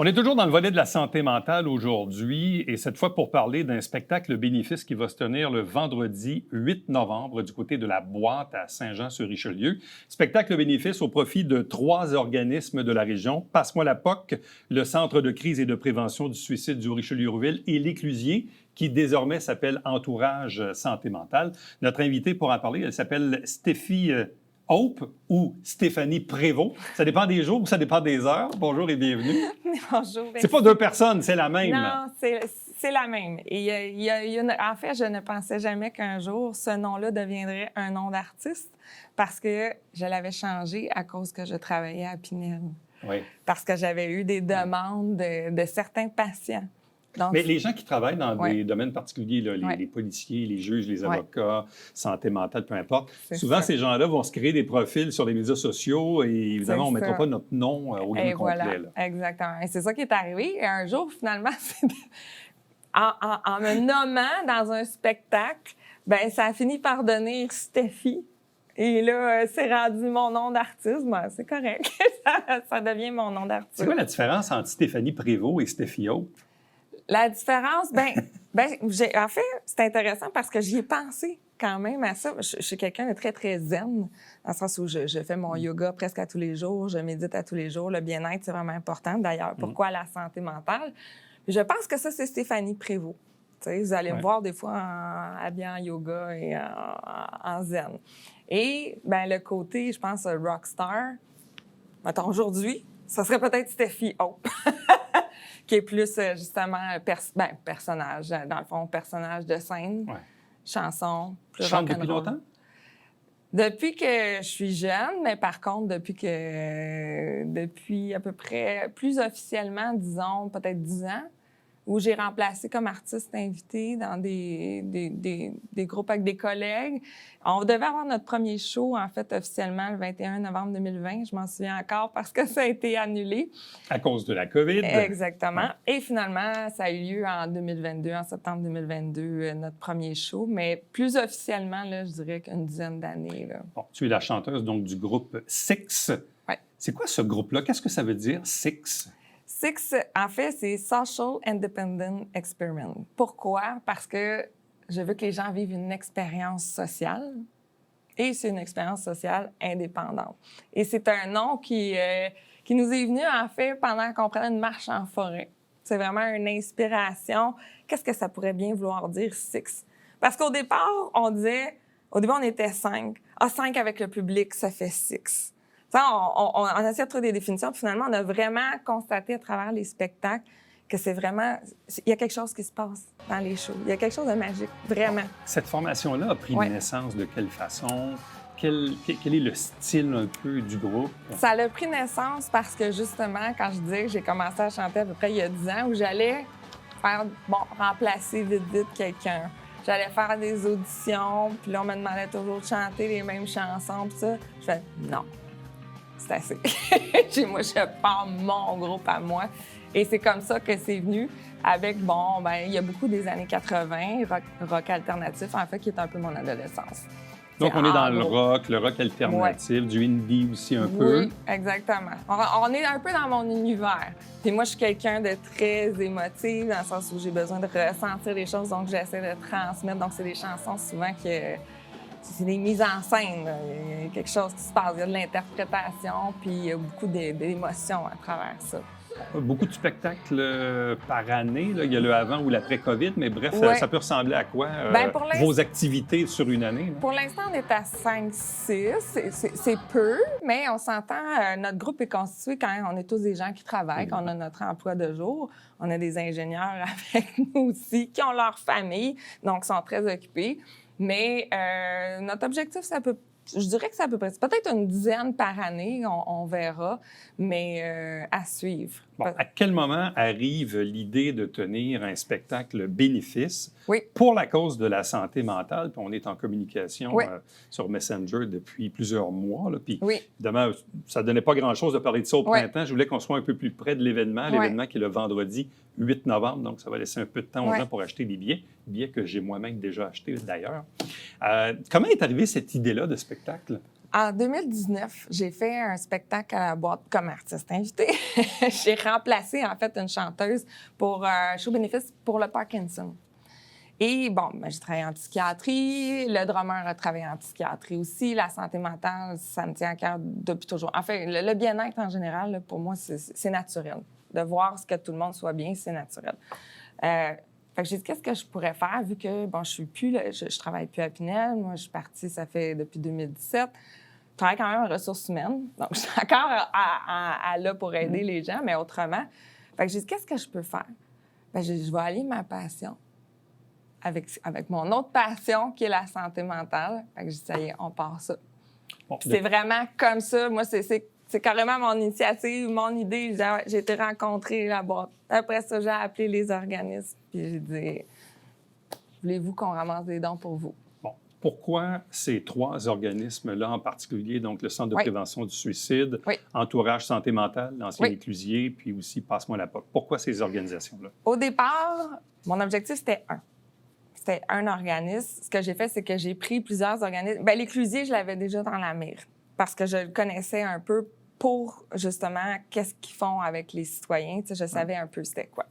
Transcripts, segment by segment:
On est toujours dans le volet de la santé mentale aujourd'hui et cette fois pour parler d'un spectacle bénéfice qui va se tenir le vendredi 8 novembre du côté de la Boîte à Saint-Jean-sur-Richelieu. Spectacle bénéfice au profit de 3 organismes de la région, Passe-moi la POC, le Centre de crise et de prévention du suicide du Richelieu-Rouville et l'Éclusier, qui désormais s'appelle Entourage Santé mentale. Notre invitée pour en parler, elle s'appelle Stéphie Hope ou Stéphanie Prévost. Ça dépend des jours ou ça dépend des heures. Bonjour et bienvenue. Bonjour. C'est pas 2 personnes, c'est la même. Non, c'est la même. Et en fait, je ne pensais jamais qu'un jour, ce nom-là deviendrait un nom d'artiste parce que je l'avais changé à cause que je travaillais à Pinel. Oui. Parce que j'avais eu des demandes de certains patients. Donc, mais les gens qui travaillent dans des domaines particuliers, là, les policiers, les juges, les avocats, santé mentale, peu importe, souvent ces gens-là vont se créer des profils sur les médias sociaux et évidemment, on ne mettra pas notre nom au lieu complet. Là. Exactement. Et c'est ça qui est arrivé. Et un jour, finalement, en me nommant dans un spectacle, ben ça a fini par donner Stéphie. Et là, c'est rendu mon nom d'artiste. Ben, c'est correct. ça devient mon nom d'artiste. C'est quoi la différence entre Stéphanie Prévost et Stéphie Hope? La différence, en fait, c'est intéressant parce que j'y ai pensé quand même à ça. Je suis quelqu'un de très, très zen, dans le sens où je fais mon yoga presque à tous les jours, je médite à tous les jours. Le bien-être, c'est vraiment important. D'ailleurs, pourquoi la santé mentale? Je pense que ça, c'est Stéphanie Prévost. T'sais, vous allez me voir des fois habillée en yoga et en zen. Et le côté, je pense, rockstar, mettons aujourd'hui, ça serait peut-être Stéphie Hope. Qui est plus, justement, personnage, dans le fond, personnage de scène, chanson, plus rock'n'roll. Tu chantes depuis longtemps? Depuis que je suis jeune, mais par contre, depuis à peu près, plus officiellement, disons, peut-être 10 ans, où j'ai remplacé comme artiste invité dans des groupes avec des collègues. On devait avoir notre premier show, en fait, officiellement, le 21 novembre 2020. Je m'en souviens encore parce que ça a été annulé. À cause de la COVID. Exactement. Ouais. Et finalement, ça a eu lieu en 2022, en septembre 2022, notre premier show. Mais plus officiellement, là, je dirais qu'une dizaine d'années. Là. Bon, tu es la chanteuse donc du groupe Six. Ouais. C'est quoi ce groupe-là? Qu'est-ce que ça veut dire, Six? Six, en fait, c'est Social Independent Experiment. Pourquoi? Parce que je veux que les gens vivent une expérience sociale et c'est une expérience sociale indépendante. Et c'est un nom qui nous est venu, en fait, pendant qu'on prenait une marche en forêt. C'est vraiment une inspiration. Qu'est-ce que ça pourrait bien vouloir dire, Six? Parce qu'au départ, on était 5. 5 avec le public, ça fait 6. On a essayé de trouver des définitions, puis finalement, on a vraiment constaté à travers les spectacles que c'est vraiment... Il y a quelque chose qui se passe dans les shows. Il y a quelque chose de magique, vraiment. Cette formation-là a pris naissance de quelle façon? Quel est le style un peu du groupe? Ça a pris naissance parce que, justement, quand je disais que j'ai commencé à chanter à peu près il y a 10 ans, où j'allais remplacer vite quelqu'un. J'allais faire des auditions, puis là, on me demandait toujours de chanter les mêmes chansons, puis ça. Je fais non. C'est assez. Moi, je pars mon groupe à moi. Et c'est comme ça que c'est venu avec, il y a beaucoup des années 80, rock alternatif, en fait, qui est un peu mon adolescence. Donc, on est dans le rock alternatif, du indie aussi un peu. Oui, exactement. On est un peu dans mon univers. Puis moi, je suis quelqu'un de très émotif, dans le sens où j'ai besoin de ressentir les choses, donc j'essaie de transmettre. Donc, c'est des chansons souvent que... C'est des mises en scène. Là. Il y a quelque chose qui se passe. Il y a de l'interprétation, puis il y a beaucoup d'émotions à travers ça. Beaucoup de spectacles par année. Là. Il y a le avant ou l'après-COVID, mais bref, ça peut ressembler à quoi vos activités sur une année? Là? Pour l'instant, on est à 5-6. C'est peu, mais on s'entend. Notre groupe est constitué quand même. On est tous des gens qui travaillent, qu'on a notre emploi de jour. On a des ingénieurs avec nous aussi qui ont leur famille, donc sont très occupés. Mais notre objectif, je dirais que c'est à peu près, c'est peut-être une dizaine par année, on verra, mais à suivre. Bon, à quel moment arrive l'idée de tenir un spectacle bénéfice oui. pour la cause de la santé mentale? Puis on est en communication sur Messenger depuis plusieurs mois. Là, puis évidemment, ça ne donnait pas grand-chose de parler de ça au printemps. Je voulais qu'on soit un peu plus près de l'événement qui est le vendredi 8 novembre. Donc, ça va laisser un peu de temps aux gens pour acheter des billets que j'ai moi-même déjà achetés d'ailleurs. Comment est arrivée cette idée-là de spectacle? En 2019, j'ai fait un spectacle à la boîte comme artiste invité. J'ai remplacé, en fait, une chanteuse pour un show bénéfice pour le Parkinson. Et bon, j'ai travaillé en psychiatrie. Le drummer a travaillé en psychiatrie aussi. La santé mentale, ça me tient à cœur depuis toujours. En fait, le bien-être en général, là, pour moi, c'est naturel. De voir ce que tout le monde soit bien, c'est naturel. Fait que j'ai dit, qu'est-ce que je pourrais faire, vu que, bon, je travaille plus à Pinel. Moi, je suis partie, ça fait depuis 2017. Je travaille quand même en ressources humaines. Donc, je suis encore là pour aider les gens, mais autrement. Fait que j'ai dit, qu'est-ce que je peux faire? Bien, je vais allier ma passion avec mon autre passion, qui est la santé mentale. Fait que j'ai dit, ça y est, on part ça. Bon, Puis c'est vraiment comme ça. Moi, c'est carrément mon initiative, mon idée. J'ai été rencontrer la boîte. Après ça, j'ai appelé les organismes. Puis j'ai dit, voulez-vous qu'on ramasse des dons pour vous? Bon. Pourquoi ces 3 organismes-là en particulier, donc le Centre de prévention du suicide, Entourage santé mentale, l'Ancien Éclusier, puis aussi Passe-moi la POC? Pourquoi ces organisations-là? Au départ, mon objectif, c'était C'était un organisme. Ce que j'ai fait, c'est que j'ai pris plusieurs organismes. Bien, l'Éclusier, je l'avais déjà dans la mire parce que je le connaissais un peu pour, justement, qu'est-ce qu'ils font avec les citoyens. Tu sais, je savais un peu c'était quoi.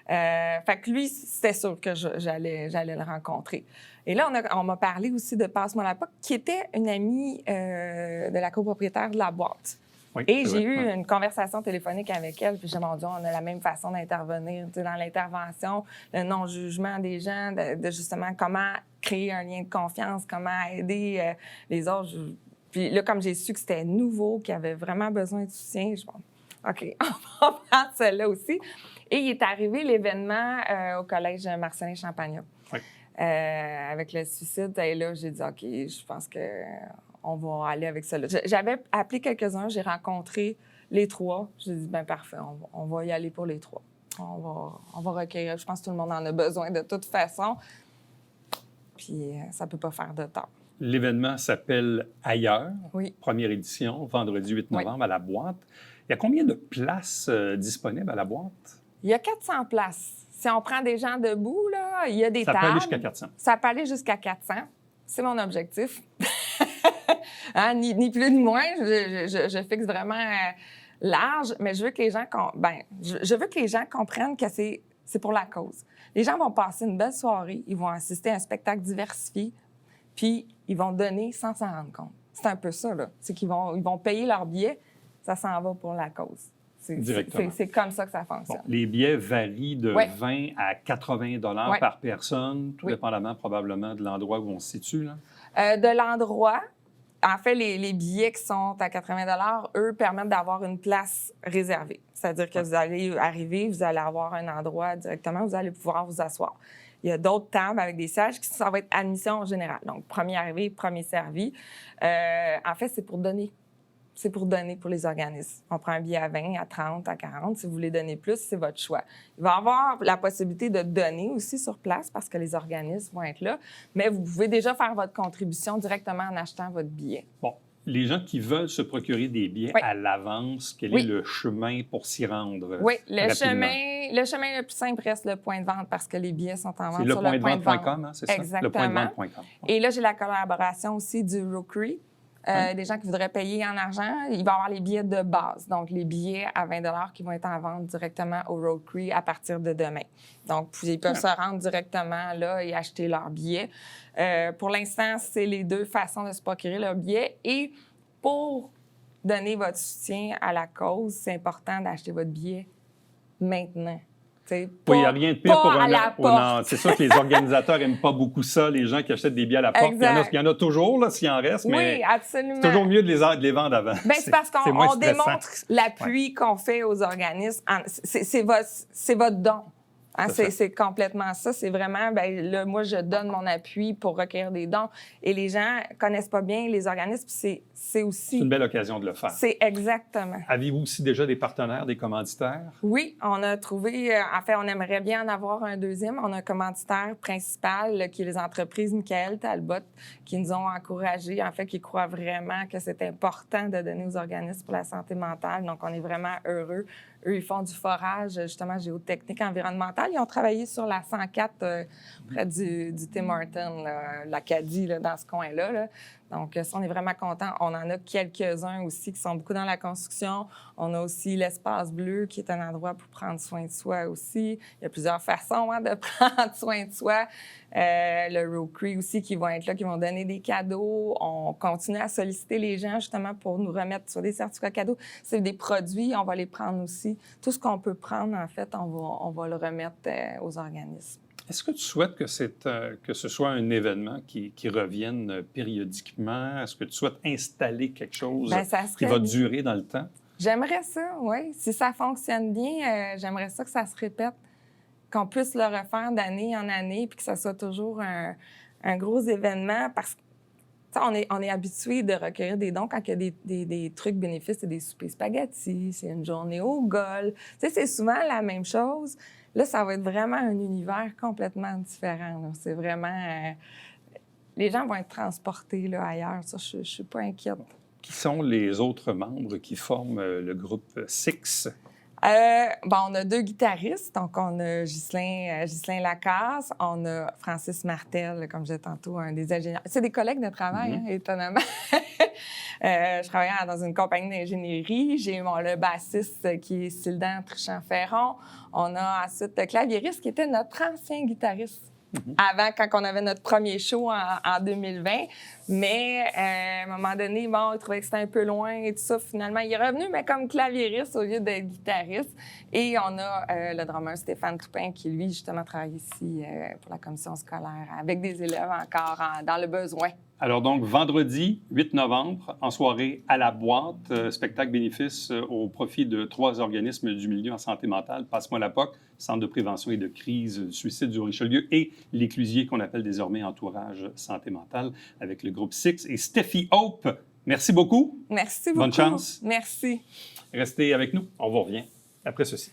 Fait que lui, c'était sûr que j'allais le rencontrer. Et là, on m'a parlé aussi de Passe-moi la POC, qui était une amie de la copropriétaire de la boîte. Oui, et j'ai eu une conversation téléphonique avec elle, puis j'ai dit, mon Dieu, on a la même façon d'intervenir, tu sais, dans l'intervention, le non-jugement des gens, de justement comment créer un lien de confiance, comment aider les autres. Puis là, comme j'ai su que c'était nouveau, qu'il y avait vraiment besoin de soutien, je me suis dit, OK, on va prendre celle-là aussi. Et il est arrivé l'événement au collège Marcelin Champagnat. Oui. Avec le suicide, et là, j'ai dit, OK, je pense qu'on va aller avec ça. J'avais appelé quelques-uns, j'ai rencontré les 3. J'ai dit, bien, parfait, on va y aller pour les 3. On va recueillir. Je pense que tout le monde en a besoin de toute façon. Puis ça ne peut pas faire de tort. L'événement s'appelle Ailleurs, Oui. Première édition, vendredi 8 novembre à la boîte. Il y a combien de places disponibles à la boîte? Il y a 400 places. Si on prend des gens debout, là, il y a des tables. Ça peut aller jusqu'à 400. Ça peut aller jusqu'à 400. C'est mon objectif. Hein, ni plus ni moins. Je fixe vraiment large, mais je veux que les gens, je veux que les gens comprennent que c'est pour la cause. Les gens vont passer une belle soirée, ils vont assister à un spectacle diversifié, puis ils vont donner sans s'en rendre compte. C'est un peu ça, là. C'est qu'ils vont payer leur billet, ça s'en va pour la cause. C'est comme ça que ça fonctionne. Bon, les billets varient de 20 à 80 $ par personne, tout dépendamment probablement de l'endroit où on se situe. Là. De l'endroit, en fait, les billets qui sont à 80 $, eux, permettent d'avoir une place réservée. C'est-à-dire que vous allez arriver, vous allez avoir un endroit directement, vous allez pouvoir vous asseoir. Il y a d'autres tables avec des sièges qui ça va être admission générale. Donc, premier arrivé, premier servi. En fait, c'est pour donner. C'est pour donner pour les organismes. On prend un billet à 20, à 30, à 40. Si vous voulez donner plus, c'est votre choix. Il va y avoir la possibilité de donner aussi sur place parce que les organismes vont être là. Mais vous pouvez déjà faire votre contribution directement en achetant votre billet. Bon. Les gens qui veulent se procurer des billets à l'avance, quel est le chemin pour s'y rendre? Oui, le chemin le plus simple reste le point de vente parce que les billets sont en vente sur le point de vente. Hein, c'est ça? Exactement. Le point de vente.com. Et là, j'ai la collaboration aussi du Rookery. Des gens qui voudraient payer en argent, il va y avoir les billets de base. Donc, les billets à 20 $ qui vont être en vente directement au Rookery à partir de demain. Donc, ils peuvent se rendre directement là et acheter leurs billets. Pour l'instant, c'est les 2 façons de se procurer leurs billets. Et pour donner votre soutien à la cause, c'est important d'acheter votre billet maintenant. Oui, il n'y a rien de pire pour un... C'est sûr que les organisateurs n'aiment pas beaucoup ça, les gens qui achètent des billets à la porte. Il y en a toujours, là, s'il en reste, mais c'est toujours mieux de les vendre avant. Bien, c'est parce qu'on démontre l'appui qu'on fait aux organismes. C'est votre don. Hein, c'est complètement ça. C'est vraiment, là, moi, je donne mon appui pour recueillir des dons. Et les gens ne connaissent pas bien les organismes. C'est aussi... C'est une belle occasion de le faire. C'est exactement. Avez-vous aussi déjà des partenaires, des commanditaires? Oui, on a trouvé... en fait, on aimerait bien en avoir un deuxième. On a un commanditaire principal qui est les entreprises Michael Talbot qui nous ont encouragés, en fait, qui croient vraiment que c'est important de donner aux organismes pour la santé mentale. Donc, on est vraiment heureux. Eux, ils font du forage, justement, géotechnique environnementale. Ils ont travaillé sur la 104 près du Tim Hortons, l'Acadie, dans ce coin-là. Là. Donc, ça, on est vraiment contents. On en a quelques-uns aussi qui sont beaucoup dans la construction. On a aussi l'Espace Bleu, qui est un endroit pour prendre soin de soi aussi. Il y a plusieurs façons de prendre soin de soi. Le Rotary aussi, qui vont être là, qui vont donner des cadeaux. On continue à solliciter les gens, justement, pour nous remettre sur des certificats cadeaux. C'est des produits, on va les prendre aussi. Tout ce qu'on peut prendre, en fait, on va le remettre aux organismes. Est-ce que tu souhaites que ce soit un événement qui revienne périodiquement? Est-ce que tu souhaites installer quelque chose qui va durer dans le temps? J'aimerais ça, oui. Si ça fonctionne bien, j'aimerais ça que ça se répète, qu'on puisse le refaire d'année en année, puis que ça soit toujours un gros événement, parce que on est habitué de recueillir des dons quand il y a des trucs bénéfices, c'est des soupers spaghettis, c'est une journée au golf. C'est souvent la même chose. Là, ça va être vraiment un univers complètement différent. Là. C'est vraiment... les gens vont être transportés là, ailleurs. Ça, je ne suis pas inquiète. Qui sont les autres membres qui forment le groupe Six? On a 2 guitaristes. Donc, on a Ghislain Lacasse, on a Francis Martel, comme je disais tantôt, un des ingénieurs. C'est des collègues de travail, étonnamment. Je travaille dans une compagnie d'ingénierie. J'ai le bassiste qui est Sylvain Trichant-Ferron. On a ensuite le claviériste qui était notre ancien guitariste. Avant, quand on avait notre premier show en 2020. Mais à un moment donné, il trouvait que c'était un peu loin et tout ça. Finalement, il est revenu, mais comme claviériste au lieu d'être guitariste. Et on a le drummer Stéphane Toupin qui, lui, justement, travaille ici pour la commission scolaire avec des élèves encore dans le besoin. Alors donc, vendredi 8 novembre, en soirée à la boîte, spectacle bénéfice au profit de 3 organismes du milieu en santé mentale, Passe-moi la POC, Centre de prévention et de crise du suicide du Richelieu et l'Éclusier qu'on appelle désormais Entourage santé mentale avec le groupe Six et Steffi Hope. Merci beaucoup. Merci beaucoup. Bonne chance. Merci. Restez avec nous, on vous revient après ceci.